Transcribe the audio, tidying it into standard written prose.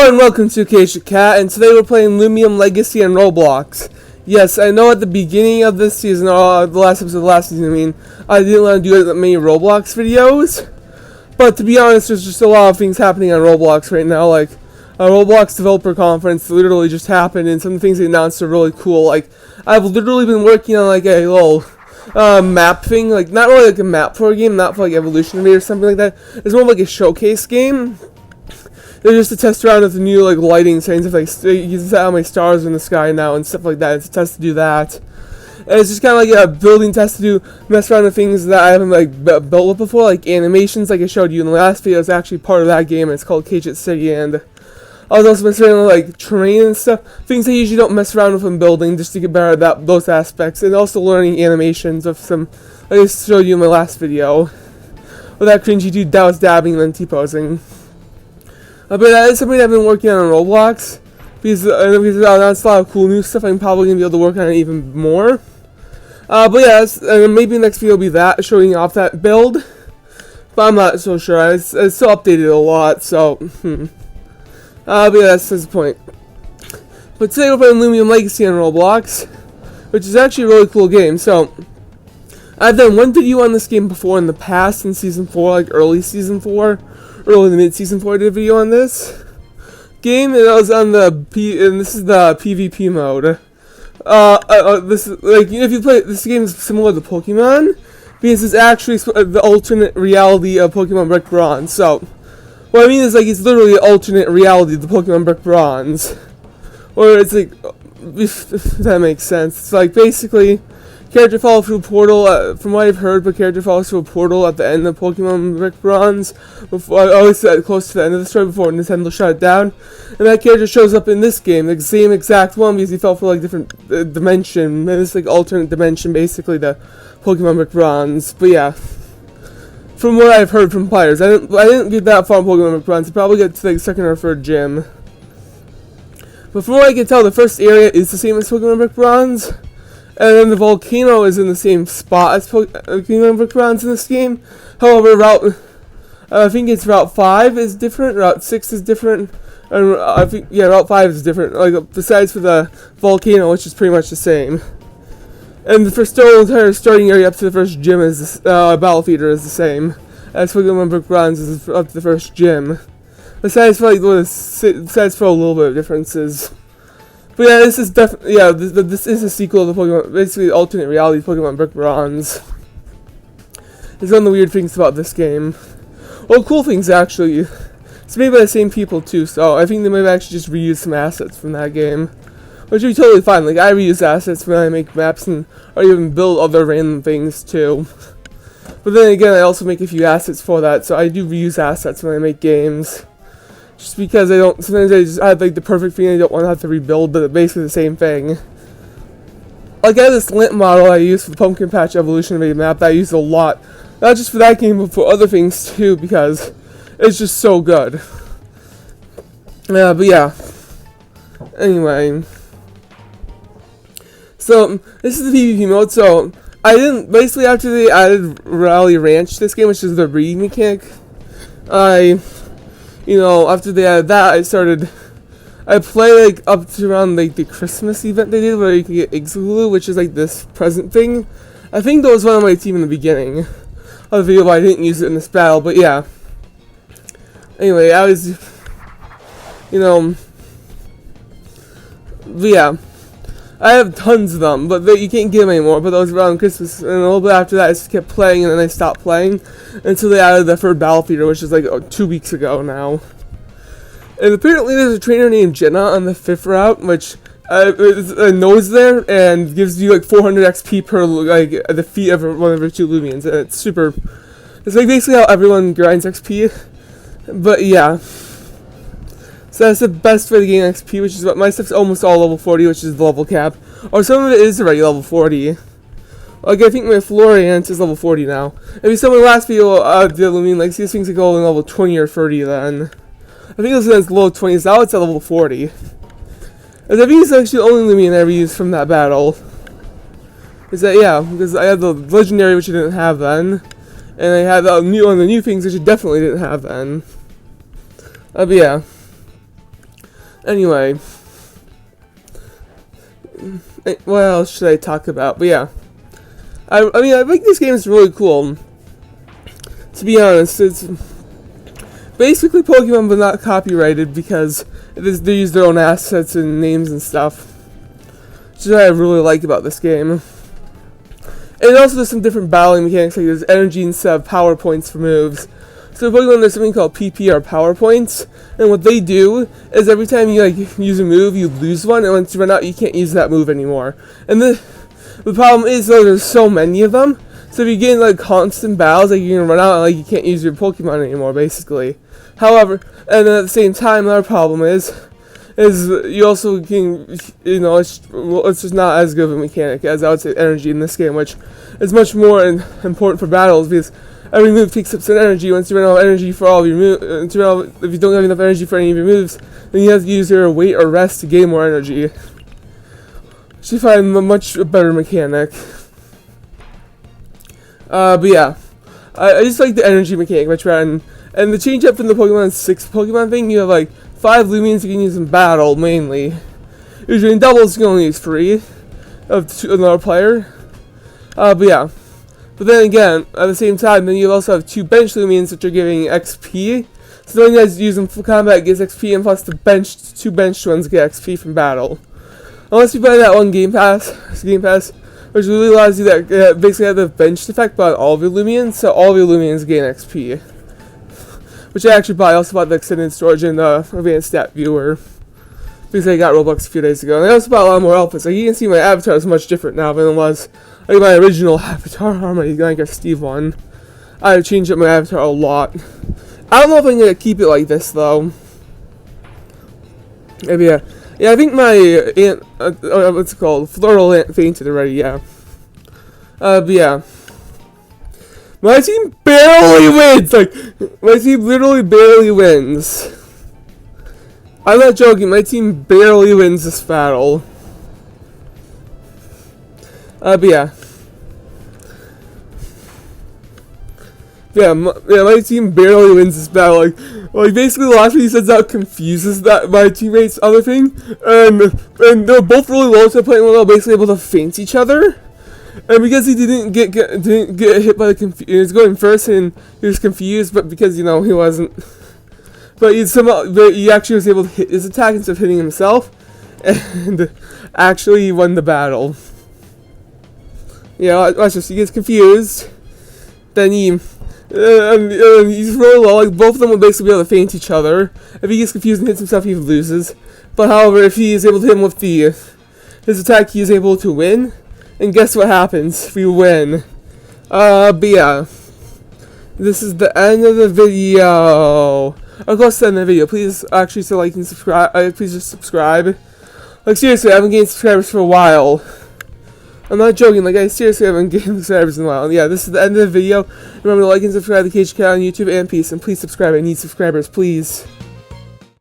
and welcome to Acacia Cat, and today we're playing Loomian Legacy and Roblox. Yes, I know at the beginning of this season, or the last episode of the last season, I didn't want to do that many Roblox videos. But to be honest, there's just a lot of things happening on Roblox right now, like a Roblox developer conference literally just happened, and some of the things they announced are really cool. Like, I've literally been working on like a little map thing, like not really like a map for a game, not for like Evolutionary or something like that. It's more like a showcase game. They're just to test around with the new like lighting settings, if like you can see how many stars are in the sky now and stuff like that. It's a test to do that. And it's just kind of like a building test to do, mess around with things that I haven't like built up before, like animations, like I showed you in the last video. It's actually part of that game, and it's called Cage City. And I was also messing around with like terrain and stuff, things I usually don't mess around with in building, just to get better at those aspects, and also learning animations of some, like I showed you in my last video, with that cringy dude that was dabbing and then T-posing. But that is something I've been working on Roblox, because that's a lot of cool new stuff. I'm probably going to be able to work on it even more. But yeah, maybe the next video will be that, showing off that build. But I'm not so sure. It's still updated a lot, so, but yeah, that's the point. But today we're playing Loomian Legacy on Roblox, which is actually a really cool game. So, I've done one video on this game before in the past, in Season 4, like early Season 4. Early to mid-season 4 I did a video on this game, and I was on and this is the PvP mode. This is, like, if you play, this game is similar to Pokemon, because it's actually the alternate reality of Pokemon Brick Bronze. So, what I mean is, like, it's literally an alternate reality of the Pokemon Brick Bronze. Or it's like, if that makes sense. It's like, basically, character falls through a portal, from what I've heard, but character falls through a portal at the end of Pokemon Brick Bronze, always close to the end of the story before Nintendo shut it down, and that character shows up in this game, the same exact one, because he fell for like different dimension, and it's like alternate dimension, basically, the Pokemon Brick Bronze. But yeah, from what I've heard from players, I didn't get that far in Pokemon Brick Bronze. I probably get to like second or third gym, but from what I can tell, the first area is the same as Pokemon Brick Bronze. And then the volcano is in the same spot as Pokemon Brick Bronze in this game. However, I think it's Route 5 is different, Route 6 is different, and I think, yeah, Route 5 is different, like, besides for the volcano, which is pretty much the same. And the entire starting area up to the first gym is, Battle Theater is the same, as Pokemon Brick Bronze is up to the first gym. Besides for, like, besides for a little bit of differences. But yeah, this is definitely, yeah, this is a sequel to Pokemon, basically alternate reality Pokemon Brick Bronze. It's one of the weird things about this game. Well, cool things actually. It's made by the same people too, so I think they might actually just reuse some assets from that game. Which would be totally fine. Like, I reuse assets when I make maps and or even build other random things too. But then again, I also make a few assets for that, so I do reuse assets when I make games. Just because sometimes I just have like the perfect thing I don't want to have to rebuild, but it's basically the same thing. Like, I have this lint model I use for the Pumpkin Patch Evolutionary map that I use a lot. Not just for that game, but for other things too, because it's just so good. Yeah, but yeah. Anyway. So, this is the PvP mode, so basically after they added Rally Ranch to this game, which is the breeding mechanic, after they added that, I play like up to around like the Christmas event they did where you can get Igloo, which is like this present thing. I think that was one of my team in the beginning of the video, but I didn't use it in this battle, but yeah. Anyway, but yeah. I have tons of them, but you can't get them anymore, but those around Christmas, and a little bit after that I just kept playing, and then I stopped playing, until they added the third Battle Theater, which is like 2 weeks ago now. And apparently there's a trainer named Jenna on the 5th route, which knows there, and gives you like 400 XP per like defeat of one of her 2 Loomians, and it's like basically how everyone grinds XP, but yeah. So that's the best way to gain XP, which is what my stuff's almost all level 40, which is the level cap. Or some of it is already level 40. Like, I think my Florian is level 40 now. If you saw my last video, the Loomian, like, these things go in level 20 or 30 then. I think it was in low 20s, now it's at level 40. And I think it's actually the only Loomian I ever used from that battle. Is that, yeah, because I had the legendary, which I didn't have then. And I had one of the new things, which I definitely didn't have then. But yeah. Anyway, what else should I talk about? But yeah, I mean, I think this game is really cool. To be honest, it's basically Pokemon, but not copyrighted because they use their own assets and names and stuff. Which is what I really like about this game. And also there's some different battling mechanics, like there's energy instead of power points for moves. So in Pokemon there's something called PP, or power points, and what they do is every time you use a move, you lose one, and once you run out, you can't use that move anymore. And the problem is though, there's so many of them, so if you get in constant battles, you're gonna run out and you can't use your Pokemon anymore, basically. However, and then at the same time, another problem is you also can, it's just not as good of a mechanic as I would say energy in this game, which is much more important for battles, because every move takes up some energy. Once you run out of energy for all of your moves, if you don't have enough energy for any of your moves, then you have to use your wait or rest to gain more energy. Which I find a much better mechanic. But yeah, I just like the energy mechanic much better. And the change up from the Pokemon 6 Pokemon thing, you have 5 Loomians you can use in battle mainly. Usually in doubles you can only use 3 of another player. But yeah. But then again, at the same time, then you also have 2 bench Loomians which are giving XP. So the one you guys use them for combat gets XP, and plus the 2 benched ones get XP from battle. Unless you buy that one Game Pass, which really allows you that basically have the benched effect but all of your Loomians, so all of your Loomians gain XP. Which I actually bought. I also bought the extended storage and the advanced stat viewer, because I got Roblox a few days ago. And I also bought a lot more outfits. You can see my avatar is much different now than it was my original avatar, or my Steve one. I've changed up my avatar a lot. I don't know if I'm gonna keep it like this though. Maybe yeah. I think my aunt, what's it called, Floral Aunt fainted already. Yeah. But yeah. My team barely wins! My team literally barely wins. I'm not joking, my team barely wins this battle. But yeah. My team barely wins this battle. Basically the last thing he sends out confuses my teammates' other thing. And they're both really low to the point where they're basically able to feint each other. And because he didn't get hit by he was going first and he was confused, but because he wasn't, but he actually was able to hit his attack instead of hitting himself, and actually won the battle. Watch this. He gets confused, then he's really low. Both of them will basically be able to feint each other. If he gets confused and hits himself, he loses. But however, if he is able to hit him with his attack, he is able to win. And guess what happens if we win? But yeah. This is the end of the video. Of course, the end of the video. Please actually like and subscribe. Please just subscribe. Seriously, I haven't gained subscribers for a while. I'm not joking. I seriously haven't gained subscribers in a while. And yeah, this is the end of the video. Remember to like and subscribe to the Cage Cat on YouTube, and peace. And please subscribe. I need subscribers, please.